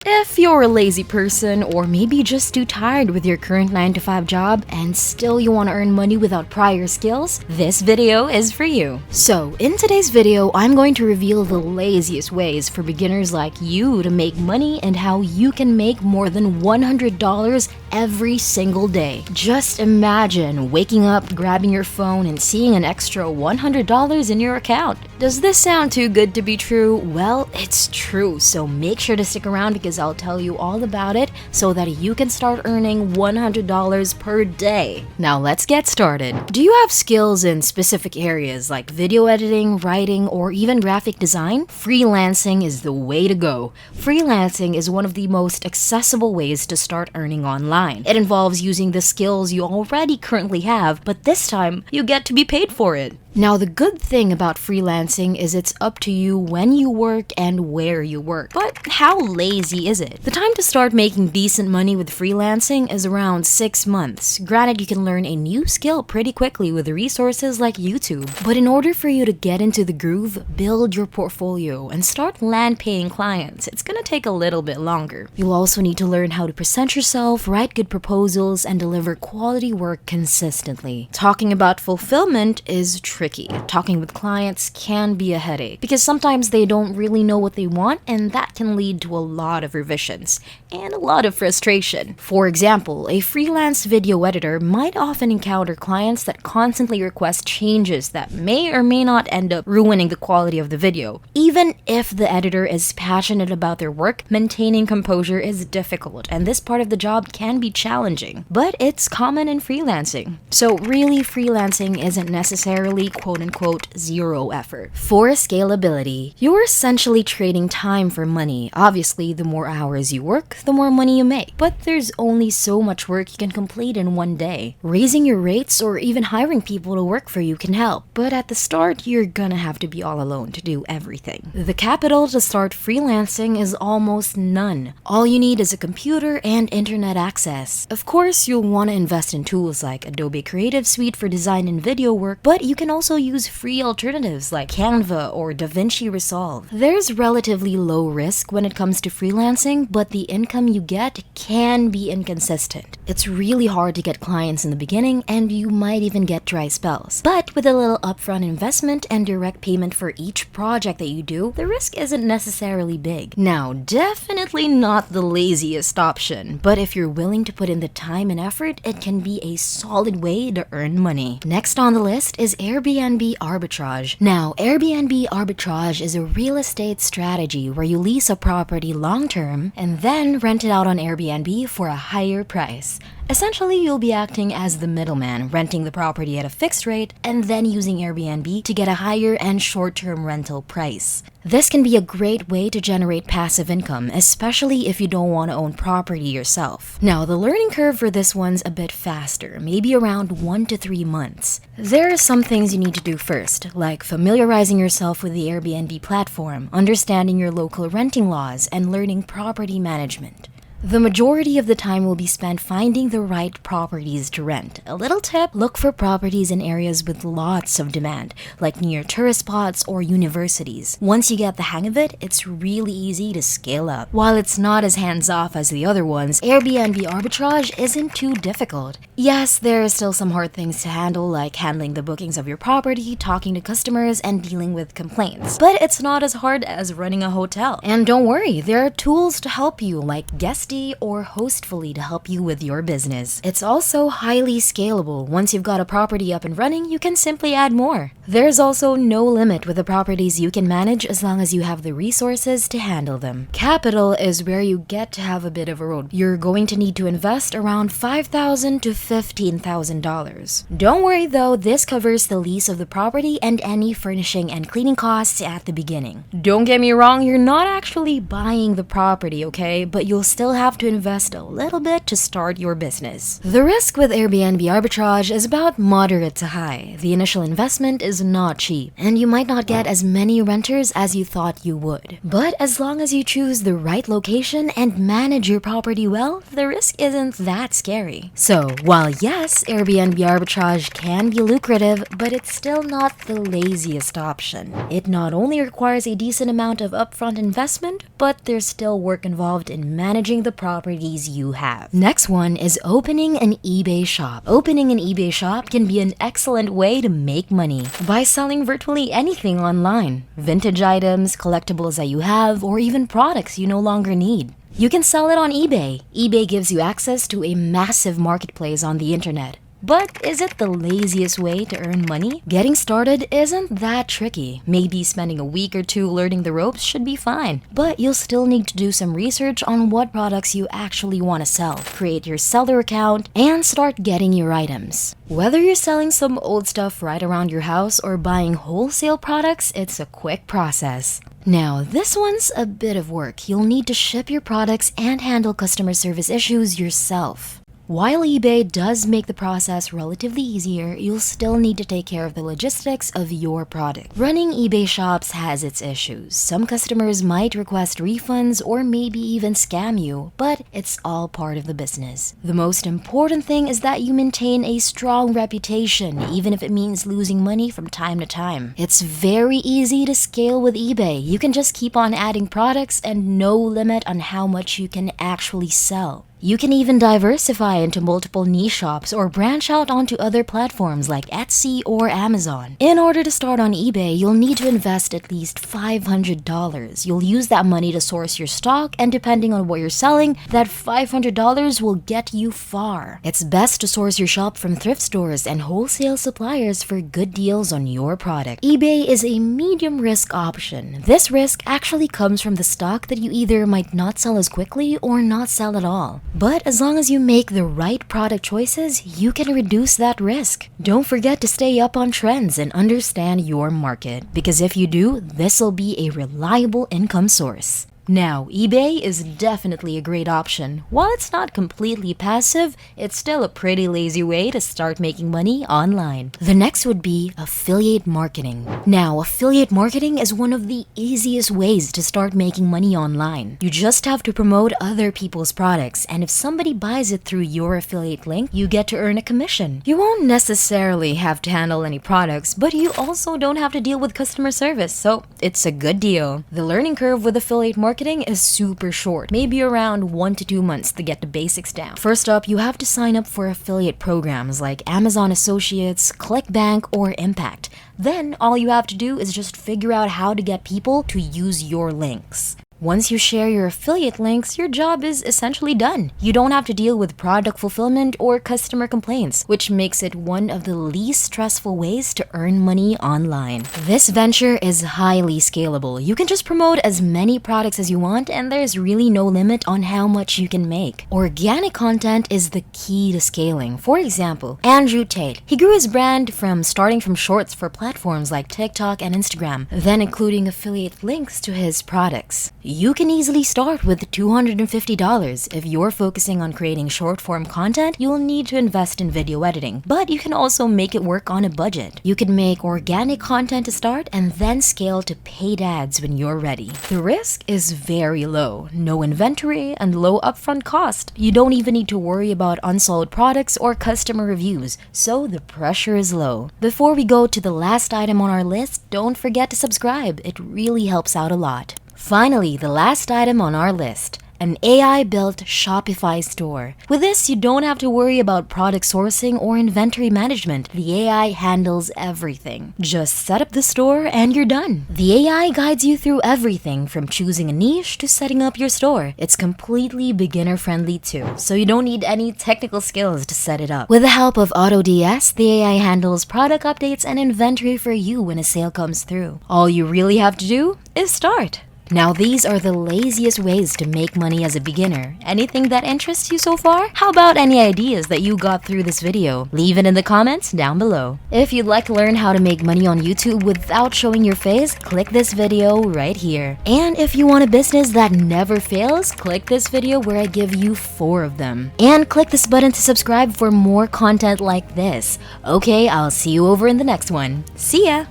If you're a lazy person or maybe just too tired with your current 9 to 5 job and still you want to earn money without prior skills, this video is for you. So, in today's video, I'm going to reveal the laziest ways for beginners like you to make money and how you can make more than $100 every single day. Just imagine waking up, grabbing your phone, and seeing an extra $100 in your account. Does this sound too good to be true? Well, it's true, so make sure to stick around because I'll tell you all about it so that you can start earning $100 per day. Now let's get started. Do you have skills in specific areas like video editing, writing, or even graphic design? Freelancing is the way to go. Freelancing is one of the most accessible ways to start earning online. It involves using the skills you already currently have, but this time you get to be paid for it. Now, the good thing about freelancing is it's up to you when you work and where you work. But how lazy is it? The time to start making decent money with freelancing is around 6 months. Granted, you can learn a new skill pretty quickly with resources like YouTube. But in order for you to get into the groove, build your portfolio, and start land paying clients, it's gonna take a little bit longer. You'll also need to learn how to present yourself, write good proposals, and deliver quality work consistently. Talking about fulfillment is tricky. Talking with clients can be a headache because sometimes they don't really know what they want, and that can lead to a lot of revisions and a lot of frustration. For example, a freelance video editor might often encounter clients that constantly request changes that may or may not end up ruining the quality of the video. Even if the editor is passionate about their work, maintaining composure is difficult, and this part of the job can be challenging. But it's common in freelancing. So really, freelancing isn't necessarily quote-unquote zero effort. For scalability, you're essentially trading time for money. Obviously, the more hours you work, the more money you make. But there's only so much work you can complete in one day. Raising your rates or even hiring people to work for you can help, but at the start, you're gonna have to be all alone to do everything. The capital to start freelancing is almost none. All you need is a computer and internet access. Of course, you'll want to invest in tools like Adobe Creative Suite for design and video work, but you can also use free alternatives like Canva or DaVinci Resolve. There's relatively low risk when it comes to freelancing, but the income you get can be inconsistent. It's really hard to get clients in the beginning, and you might even get dry spells. But with a little upfront investment and direct payment for each project that you do, the risk isn't necessarily big. Now, definitely not the laziest option, but if you're willing to put in the time and effort, it can be a solid way to earn money. Next on the list is Airbnb arbitrage. Now, Airbnb arbitrage is a real estate strategy where you lease a property long-term and then rent it out on Airbnb for a higher price. Essentially, you'll be acting as the middleman, renting the property at a fixed rate and then using Airbnb to get a higher and short-term rental price. This can be a great way to generate passive income, especially if you don't want to own property yourself. Now, the learning curve for this one's a bit faster, maybe around 1 to 3 months. There are some things you need to do first, like familiarizing yourself with the Airbnb platform, understanding your local renting laws, and learning property management. The majority of the time will be spent finding the right properties to rent. A little tip, look for properties in areas with lots of demand, like near tourist spots or universities. Once you get the hang of it, it's really easy to scale up. While it's not as hands-off as the other ones, Airbnb arbitrage isn't too difficult. Yes, there are still some hard things to handle, like handling the bookings of your property, talking to customers, and dealing with complaints. But it's not as hard as running a hotel. And don't worry, there are tools to help you, like Guest or Hostfully to help you with your business. It's also highly scalable. Once you've got a property up and running, you can simply add more. There's also no limit with the properties you can manage as long as you have the resources to handle them. Capital is where you get to have a bit of a road. You're going to need to invest around $5,000 to $15,000. Don't worry though, this covers the lease of the property and any furnishing and cleaning costs at the beginning. Don't get me wrong, you're not actually buying the property, okay? But you'll still have to invest a little bit to start your business. The risk with Airbnb arbitrage is about moderate to high. The initial investment is not cheap, and you might not get as many renters as you thought you would. But as long as you choose the right location and manage your property well, the risk isn't that scary. So, while yes, Airbnb arbitrage can be lucrative, but it's still not the laziest option. It not only requires a decent amount of upfront investment, but there's still work involved in managing the properties you have. Next one is opening an eBay shop. Opening an eBay shop can be an excellent way to make money by selling virtually anything online. Vintage items, collectibles that you have, or even products you no longer need. You can sell it on eBay. eBay gives you access to a massive marketplace on the internet. But is it the laziest way to earn money? Getting started isn't that tricky. Maybe spending a week or two learning the ropes should be fine. But you'll still need to do some research on what products you actually want to sell. Create your seller account and start getting your items. Whether you're selling some old stuff right around your house or buying wholesale products, it's a quick process. Now, this one's a bit of work. You'll need to ship your products and handle customer service issues yourself. While eBay does make the process relatively easier, you'll still need to take care of the logistics of your product. Running eBay shops has its issues. Some customers might request refunds or maybe even scam you, but it's all part of the business. The most important thing is that you maintain a strong reputation, even if it means losing money from time to time. It's very easy to scale with eBay. You can just keep on adding products and no limit on how much you can actually sell. You can even diversify into multiple niche shops or branch out onto other platforms like Etsy or Amazon. In order to start on eBay, you'll need to invest at least $500. You'll use that money to source your stock, and depending on what you're selling, that $500 will get you far. It's best to source your shop from thrift stores and wholesale suppliers for good deals on your product. eBay is a medium risk option. This risk actually comes from the stock that you either might not sell as quickly or not sell at all. But as long as you make the right product choices, you can reduce that risk. Don't forget to stay up on trends and understand your market, because if you do, this'll be a reliable income source. Now, eBay is definitely a great option. While it's not completely passive, it's still a pretty lazy way to start making money online. The next would be affiliate marketing. Now, affiliate marketing is one of the easiest ways to start making money online. You just have to promote other people's products, and if somebody buys it through your affiliate link, you get to earn a commission. You won't necessarily have to handle any products, but you also don't have to deal with customer service, so it's a good deal. The learning curve with affiliate marketing is super short, maybe around 1 to 2 months to get the basics down. First up, you have to sign up for affiliate programs like Amazon Associates, ClickBank, or Impact. Then all you have to do is just figure out how to get people to use your links. Once you share your affiliate links, your job is essentially done. You don't have to deal with product fulfillment or customer complaints, which makes it one of the least stressful ways to earn money online. This venture is highly scalable. You can just promote as many products as you want, and there's really no limit on how much you can make. Organic content is the key to scaling. For example, Andrew Tate. He grew his brand from starting from shorts for platforms like TikTok and Instagram, then including affiliate links to his products. You can easily start with $250. If you're focusing on creating short-form content, you'll need to invest in video editing, but you can also make it work on a budget. You can make organic content to start and then scale to paid ads when you're ready. The risk is very low. No inventory and low upfront cost. You don't even need to worry about unsold products or customer reviews, so the pressure is low. Before we go to the last item on our list, don't forget to subscribe. It really helps out a lot. Finally, the last item on our list, an AI-built Shopify store. With this, you don't have to worry about product sourcing or inventory management. The AI handles everything. Just set up the store and you're done. The AI guides you through everything from choosing a niche to setting up your store. It's completely beginner-friendly too, so you don't need any technical skills to set it up. With the help of AutoDS, the AI handles product updates and inventory for you when a sale comes through. All you really have to do is start. Now these are the laziest ways to make money as a beginner. Anything that interests you so far? How about any ideas that you got through this video? Leave it in the comments down below. If you'd like to learn how to make money on YouTube without showing your face, click this video right here. And if you want a business that never fails, click this video where I give you 4 of them. And click this button to subscribe for more content like this. Okay, I'll see you over in the next one. See ya!